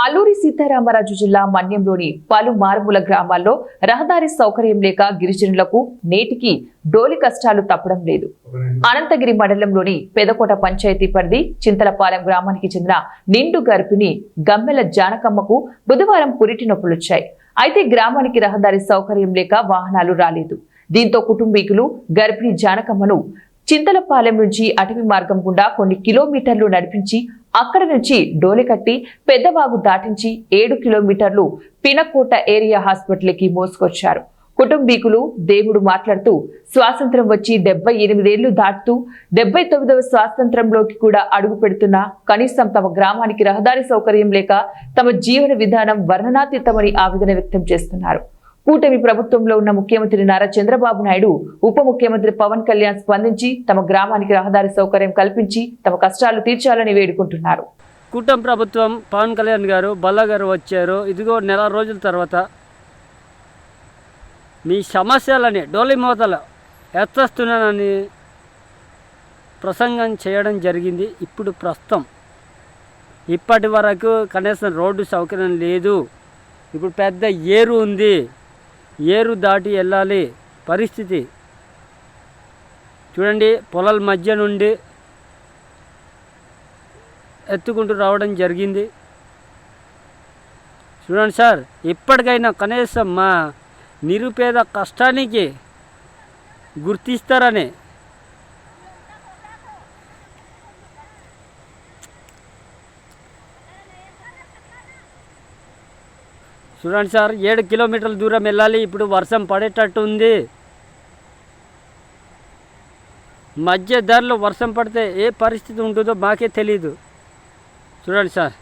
అల్లూరి సీతారామరాజు జిల్లా మన్యంలోని పలు మారుమూల గ్రామాల్లో రహదారి సౌకర్యం లేక గిరిజనులకు నేటికి డోలి కష్టాలు తప్పడం లేదు. అనంతగిరి మండలంలోని పెదకోట పంచాయతీ పరిధి చింతలపాలెం గ్రామానికి చెందిన నిండు గర్భిణి గమ్మెల జానకమ్మకు బుధవారం పురిటి నొప్పులొచ్చాయి. అయితే గ్రామానికి రహదారి సౌకర్యం లేక వాహనాలు రాలేదు. దీంతో కుటుంబీకులు గర్భిణి జానకమ్మను చింతలపాలెం నుంచి అటవీ మార్గం గుండా కొన్ని కిలోమీటర్లు నడిపించి అక్కడ నుంచి డోలికట్టి పెద్దవాగు దాటించి 7 కిలోమీటర్లు పినకోట ఏరియా హాస్పిటల్కి మోసుకొచ్చారు. కుటుంబీకులు దేవుడు మాట్లాడుతూ స్వాతంత్రం వచ్చి 78 ఏళ్లు దాటుతూ 79వ స్వాతంత్రంలోకి కూడా అడుగు పెడుతున్నా కనీసం తమ గ్రామానికి రహదారి సౌకర్యం లేక తమ జీవన విధానం వర్ణనాతీతమని ఆవేదన వ్యక్తం చేస్తున్నారు. కూటమి ప్రభుత్వంలో ఉన్న ముఖ్యమంత్రి నారా చంద్రబాబు నాయుడు, ఉప ముఖ్యమంత్రి పవన్ కళ్యాణ్ స్పందించి తమ గ్రామానికి రహదారి సౌకర్యం కల్పించి తమ కష్టాలు తీర్చాలని వేడుకుంటున్నారు. కూటమి ప్రభుత్వం పవన్ కళ్యాణ్ గారు, బల్లా గారు వచ్చారు. ఇదిగో నెల రోజుల తర్వాత మీ సమస్యలని డోలి మోతలు ఎత్తేస్తున్నానని ప్రసంగం చేయడం జరిగింది. ఇప్పుడు ప్రస్తుతం ఇప్పటి వరకు కనీసం రోడ్డు సౌకర్యం లేదు. ఇప్పుడు పెద్ద ఏరు ఉంది, ఏరు దాటి వెళ్ళాలి పరిస్థితి. చూడండి, పొలాల మధ్య నుండి ఎత్తుకుంటూ రావడం జరిగింది. చూడండి సార్, ఇప్పటికైనా కనీసం మా నిరుపేద కష్టానికి గుర్తిస్తారని చూడండి సార్, 7 కిలోమీటర్ల దూరం వెళ్ళాలి. ఇప్పుడు వర్షం పడేటట్టు ఉంది. మధ్య దారిలో వర్షం పడితే ఏ పరిస్థితి ఉంటుందో మాకే తెలీదు. చూడండి సార్.